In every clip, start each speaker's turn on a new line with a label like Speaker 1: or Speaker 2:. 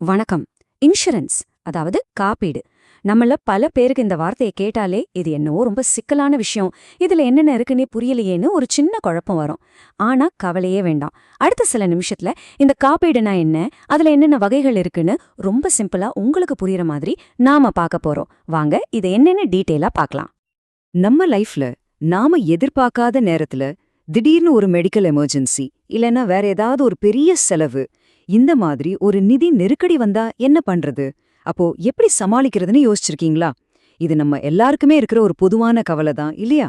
Speaker 1: வணக்கம். இன்சூரன்ஸ் அதாவது காப்பீடு. நம்மள பல பேருக்கு இந்த வார்த்தையை கேட்டாலே இது என்னவோ ரொம்ப சிக்கலான விஷயம், இதுல என்னென்ன இருக்குன்னே புரியலையேன்னு ஒரு சின்ன குழப்பம் வரும். ஆனா கவலையே வேண்டாம். அடுத்த சில நிமிஷத்துல இந்த காப்பீடுனா என்ன, அதுல என்னென்ன வகைகள் இருக்குன்னு ரொம்ப சிம்பிளா உங்களுக்கு புரியுற மாதிரி நாம பார்க்க போறோம். வாங்க இதை என்னென்ன டீட்டெயிலா பார்க்கலாம்.
Speaker 2: நம்ம லைஃப்ல நாம எதிர்பார்க்காத நேரத்துல திடீர்னு ஒரு மெடிக்கல் எமர்ஜென்சி இல்லைன்னா வேற ஏதாவது ஒரு பெரிய செலவு, இந்த மாதிரி ஒரு நிதி நெருக்கடி வந்தா என்ன பண்றது? அப்போ எப்படி சமாளிக்கிறதுன்னு யோசிச்சிருக்கீங்களா? இது நம்ம எல்லாருக்குமே இருக்கிற ஒரு பொதுவான கவலை தான் இல்லையா?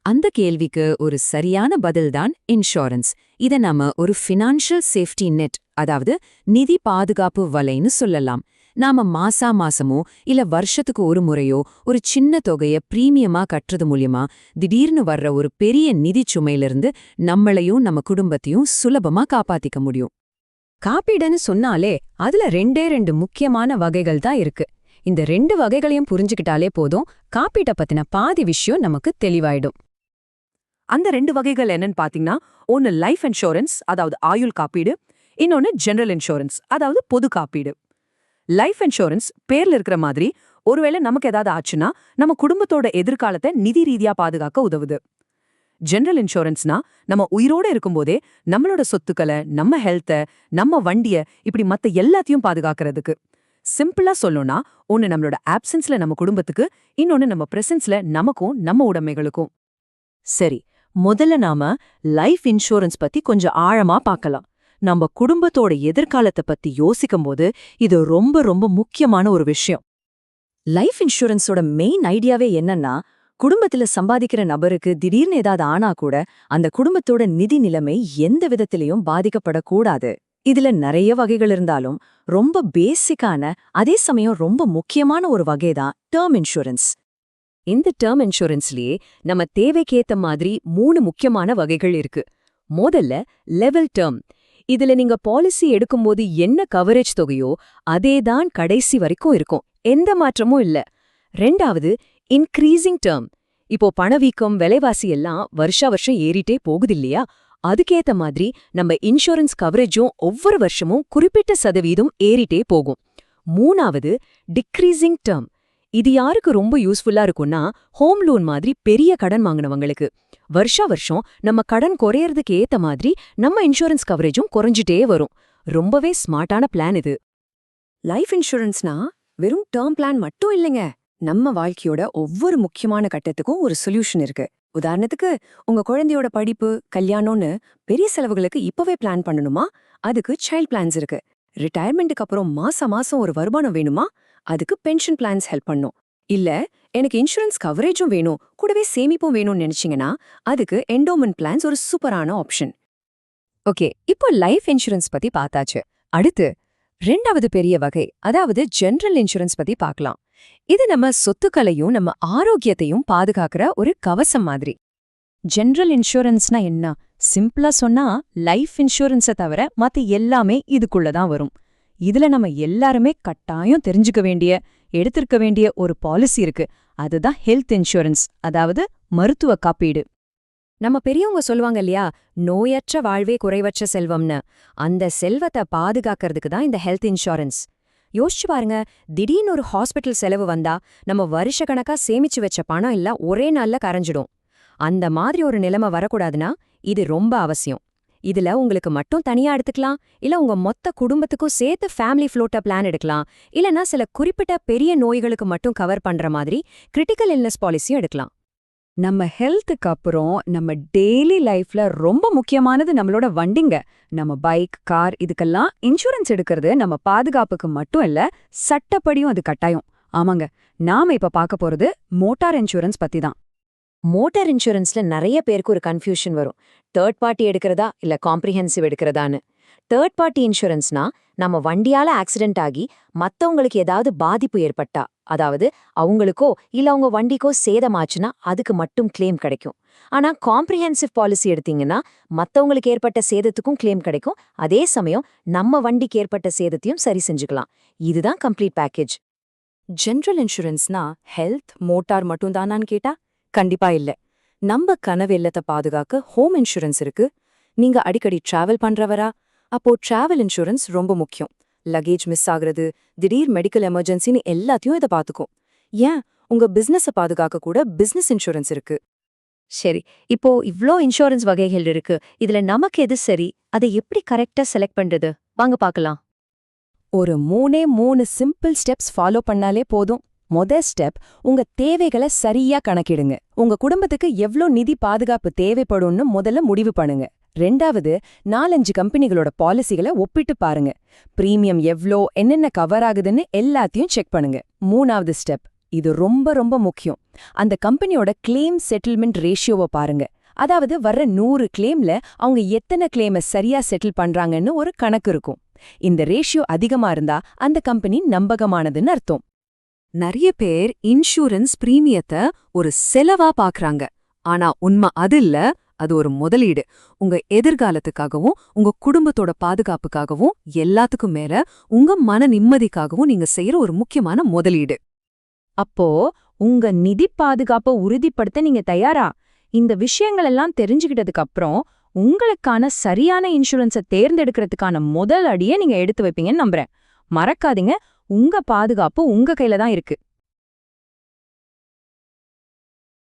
Speaker 3: அந்த கேள்விக்கு ஒரு சரியான பதில்தான் இன்சூரன்ஸ். இத நாம ஒரு ஃபினான்ஷியல் சேஃப்டி நெட், அதாவது நிதி பாதுகாப்பு வலைன்னு சொல்லலாம். நாம மாசமோ இல்ல வருஷத்துக்கு ஒரு முறையோ ஒரு சின்ன தொகைய பிரீமியமா கட்டுறது மூலியமா திடீர்னு வர்ற ஒரு பெரிய நிதி சுமையிலிருந்து நம்மளையும் நம்ம குடும்பத்தையும் சுலபமா காப்பாத்திக்க முடியும்.
Speaker 4: காப்பீடுன்னு சொன்னாலே அதுல ரெண்டு முக்கியமான வகைகள் தான் இருக்கு. இந்த 2 வகைகளையும் புரிஞ்சுக்கிட்டாலே போதும், காப்பீட்டை பத்தின பாதி விஷயம் நமக்கு தெளிவாயிடும்.
Speaker 2: அந்த 2 வகைகள் என்னன்னு பாத்தீங்கன்னா, ஒன்னு லைஃப் இன்சூரன்ஸ் அதாவது ஆயுள் காப்பீடு, இன்னொன்னு ஜெனரல் இன்சூரன்ஸ் அதாவது பொது காப்பீடு. லைஃப் இன்சூரன்ஸ் பேர்ல இருக்கிற மாதிரி ஒருவேளை நமக்கு ஏதாவது ஆச்சுன்னா நம்ம குடும்பத்தோட எதிர்காலத்தை நிதி ரீதியா பாதுகாக்க உதவுது. ஜெனரல் இன்சூரன்ஸ்னா நம்ம உயிரோட இருக்கும்போதே நம்மளோட சொத்துக்களை, நம்ம ஹெல்த்த, நம்ம வண்டிய, இப்படி மத்த எல்லாத்தையும் பாதுகாக்கிறதுக்கு. சிம்பிளா சொல்லணும்னா, ஒன்னு நம்மளோட ஆப்சன்ஸ்ல நம்ம குடும்பத்துக்கு, இன்னொன்னு நம்ம பிரசன்ஸ்ல நமக்கும் நம்ம உடைமைகளுக்கும்.
Speaker 5: சரி, முதல்ல நாம லைஃப் இன்சூரன்ஸ் பத்தி கொஞ்சம் ஆழமா பார்க்கலாம். நம்ம குடும்பத்தோட எதிர்காலத்தை பத்தி யோசிக்கும்போது இது ரொம்ப ரொம்ப முக்கியமான ஒரு விஷயம். லைஃப் இன்சூரன்ஸோட மெயின் ஐடியாவே என்னன்னா, குடும்பத்துல சம்பாதிக்கிற நபருக்கு திடீர்னு ஏதாவது ஆனா கூட அந்த குடும்பத்தோட நிதி நிலைமை எந்த விதத்திலையும் பாதிக்கப்படக்கூடாது. இதுல நிறைய வகைகள் இருந்தாலும் ரொம்ப பேசிக்கான, அதே சமயம் ரொம்ப முக்கியமான ஒரு வகைதான் டேர்ம் இன்சூரன்ஸ்.
Speaker 4: இந்த டேர்ம் இன்சூரன்ஸ்லயே நம்ம தேவைக்கேத்த மாதிரி 3 முக்கியமான வகைகள் இருக்கு. முதல்ல லெவல் டேர்ம். இதுல நீங்க பாலிசி எடுக்கும்போது என்ன கவரேஜ் தொகையோ அதேதான் கடைசி வரைக்கும் இருக்கும், எந்த மாற்றமும் இல்ல. ரெண்டாவது இன்க்ரீசிங் டேர்ம். இப்போ பணவீக்கம், விலைவாசி எல்லாம் வருஷம் ஏறிட்டே போகுது இல்லையா, அதுக்கேத்த மாதிரி நம்ம இன்சூரன்ஸ் கவரேஜும் ஒவ்வொரு வருஷமும் குறிப்பிட்ட சதவீதம் ஏறிட்டே போகும். மூணாவது டிக்ரீசிங் டேர்ம். இது யாருக்கு ரொம்ப யூஸ்ஃபுல்லா இருக்கும்னா, ஹோம் லோன் மாதிரி பெரிய கடன் வாங்கினவங்களுக்கு. வருஷம் நம்ம கடன் குறையறதுக்கு ஏத்த மாதிரி நம்ம இன்சூரன்ஸ் கவரேஜும் குறைஞ்சிட்டே வரும். ரொம்பவே ஸ்மார்ட்டான பிளான் இது.
Speaker 1: லைஃப் இன்சூரன்ஸ்னா வெறும் டேர்ம் பிளான் மட்டும் இல்லைங்க. நம்ம வாழ்க்கையோட ஒவ்வொரு முக்கியமான கட்டத்துக்கும் ஒரு சொல்யூஷன் இருக்கு. உதாரணத்துக்கு, உங்க குழந்தையோட படிப்பு, கல்யாணம்னு பெரிய செலவுகளுக்கு இப்பவே பிளான் பண்ணணுமா? அதுக்கு சைல்ட் பிளான்ஸ் இருக்கு. ரிட்டையர்மெண்ட்டுக்கு அப்புறம் மாசம் ஒரு வருமானம் வேணுமா? அதுக்கு பென்ஷன் பிளான்ஸ் ஹெல்ப் பண்ணும். இல்ல எனக்கு இன்சூரன்ஸ் கவரேஜும் வேணும், கூடவே சேமிப்பும் வேணும்னு நினைச்சீங்கன்னா அதுக்கு என்டோமென்ட் பிளான்ஸ் ஒரு சூப்பரான ஆப்ஷன்.
Speaker 4: ஓகே, இப்போ லைஃப் இன்சூரன்ஸ் பத்தி பார்த்தாச்சு. அடுத்து 2வது பெரிய வகை, அதாவது ஜெனரல் இன்சூரன்ஸ் பத்தி பார்க்கலாம். இது நம்ம சொத்துக்களையும் நம்ம ஆரோக்கியத்தையும் பாதுகாக்கிற ஒரு கவசம் மாதிரி. ஜெனரல் இன்சூரன்ஸ்னா என்ன? சிம்பிளா சொன்னா லைஃப் இன்சூரன்ஸை தவிர மத்த எல்லாமே இதுக்குள்ளதான் வரும். இதுல நம்ம எல்லாருமே கட்டாயம் தெரிஞ்சுக்க வேண்டிய, எடுத்திருக்க வேண்டிய ஒரு பாலிசி இருக்கு. அதுதான் ஹெல்த் இன்சூரன்ஸ், அதாவது மருத்துவ காப்பீடு.
Speaker 1: நம்ம பெரியவங்க சொல்லுவாங்க இல்லையா, நோயற்ற வாழ்வே குறைவற்ற செல்வம்னு. அந்த செல்வத்தை பாதுகாக்கிறதுக்கு தான் இந்த ஹெல்த் இன்சூரன்ஸ். யோசிச்சு பாருங்க, திடீர்னு ஒரு ஹாஸ்பிட்டல் செலவு வந்தா நம்ம வருஷக்கணக்கா சேமிச்சு வச்ச பணம் எல்லாம் ஒரே நாள்ல கரைஞ்சிடும். அந்த மாதிரி ஒரு நிலைமை வரக்கூடாதுன்னா இது ரொம்ப அவசியம். இதுல உங்களுக்கு மட்டும் தனியா எடுத்துக்கலாம், இல்ல உங்க மொத்த குடும்பத்துக்கும் சேர்த்து ஃபேமிலி ஃப்ளோட்டா பிளான் எடுக்கலாம், இல்லனா சில குறிப்பிட்ட பெரிய நோய்களுக்கு மட்டும் கவர் பண்ற மாதிரி கிரிட்டிக்கல் இல்னஸ் பாலிசியும் எடுக்கலாம்.
Speaker 4: நம்ம ஹெல்த்துக்கு அப்புறம் நம்ம டெய்லி லைஃப்ல ரொம்ப முக்கியமானது நம்மளோட வண்டிங்க. நம்ம பைக், கார், இதுக்கெல்லாம் இன்சூரன்ஸ் எடுக்கிறது நம்ம பாதுகாப்புக்கு மட்டும் இல்ல, சட்டப்படியும் அது கட்டாயம். ஆமாங்க, நாம இப்ப பார்க்க போறது மோட்டார் இன்சூரன்ஸ் பத்தி தான்.
Speaker 5: மோட்டார் இன்சூரன்ஸ்ல நிறைய பேருக்கு ஒரு கன்ஃபியூஷன் வரும். தேர்ட் பார்ட்டி எடுக்கிறதா இல்ல காம்ப்ரிஹென்சிவ் எடுக்கிறதான்னு. தேர்ட் பார்ட்டி இன்சூரன்ஸ்னா நம்ம வண்டியால ஆக்சிடென்ட் ஆகி மத்தவங்களுக்கு ஏதாவது பாதிப்பு ஏற்பட்டா, அதாவது அவங்களுக்கோ இல்ல அவங்க வண்டிக்கோ சேதமாச்சுன்னா அதுக்கு மட்டும் கிளைம் கிடைக்கும். ஆனா காம்ப்ரிஹென்சிவ் பாலிசி எடுத்தீங்கன்னா மத்தவங்களுக்கு ஏற்பட்ட சேதத்துக்கும் கிளைம் கிடைக்கும், அதே சமயம் நம்ம வண்டிக்கு ஏற்பட்ட சேதத்தையும் சரி செஞ்சுக்கலாம். இதுதான் கம்ப்ளீட் பேக்கேஜ். ஜெனரல் இன்சூரன்ஸ்னா ஹெல்த், மோட்டார் மட்டும் தானான்னு கேட்டா கண்டிப்பா இல்ல. நம்ம கனவு இல்லத்தை பாதுகாக்க ஹோம் இன்சூரன்ஸ் இருக்கு. நீங்க அடிக்கடி டிராவல் பண்றவரா? அப்போ டிராவல் இன்சூரன்ஸ் ரொம்ப முக்கியம். லக்கேஜ் மிஸ் ஆகுறது, திடீர் மெடிக்கல் எமர்ஜென்சின்னு எல்லாத்தையும் இதை பார்த்துக்கும். ஏன், உங்க பிசினஸ பாதுகாக்க கூட பிசினஸ் இன்சூரன்ஸ் இருக்கு.
Speaker 1: சரி, இப்போ இவ்ளோ இன்சூரன்ஸ் வகைகள் இருக்கு. இதுல நமக்கு எது சரி, அதை எப்படி கரெக்டா செலக்ட் பண்றது? வாங்க பார்க்கலாம்.
Speaker 4: ஒரு 3 சிம்பிள் ஸ்டெப்ஸ் ஃபாலோ பண்ணாலே போதும். ஸ்டெப், உங்க தேவைகளை சரியா கணக்கிடுங்க. உங்க குடும்பத்துக்கு எவ்ளோ நிதி பாதுகாப்பு தேவைப்படும்னு முதல்ல முடிவு பண்ணுங்க. 2வது, 4-5 கம்பெனிகளோட பாலிசிகளை ஒப்பிட்டு பாருங்க. பிரீமியம் எவ்ளோ, என்னென்ன கவர் ஆகுதுன்னு எல்லாத்தையும் செக் பண்ணுங்க. 3வது ஸ்டெப், இது ரொம்ப ரொம்ப முக்கியம். அந்த கம்பெனியோட கிளைம் செட்டில்மெண்ட் ரேஷியோவை பாருங்க. அதாவது வர்ற 100 கிளைம்ல அவங்க எத்தனை கிளைமை சரியா செட்டில் பண்றாங்கன்னு ஒரு கணக்கு இருக்கும். இந்த ரேஷியோ அதிகமா இருந்தா அந்த கம்பெனி நம்பகமானதுன்னு அர்த்தம்.
Speaker 2: நிறைய பேர் இன்சூரன்ஸ் பிரீமியத்தை ஒரு செலவா பாக்குறாங்க. ஆனா உண்மை அது இல்ல, அது ஒரு முதலீடு. உங்க எதிர்காலத்துக்காகவும் உங்க குடும்பத்தோட பாதுகாப்புக்காகவும் எல்லாத்துக்கும் மேல உங்க மன நிம்மதிக்காகவும் நீங்க செய்யற ஒரு முக்கியமான முதலீடு.
Speaker 1: அப்போ உங்க நிதி பாதுகாப்பை உறுதிப்படுத்த நீங்க தயாரா? இந்த விஷயங்கள் எல்லாம் தெரிஞ்சுக்கிட்டதுக்கு அப்புறம் உங்களுக்கான சரியான இன்சூரன்ஸை தேர்ந்தெடுக்கிறதுக்கான முதல் அடியை நீங்க எடுத்து வைப்பீங்கன்னு நம்புறேன். மறக்காதீங்க, உங்க பாதுகாப்பு உங்க கையில தான் இருக்கு.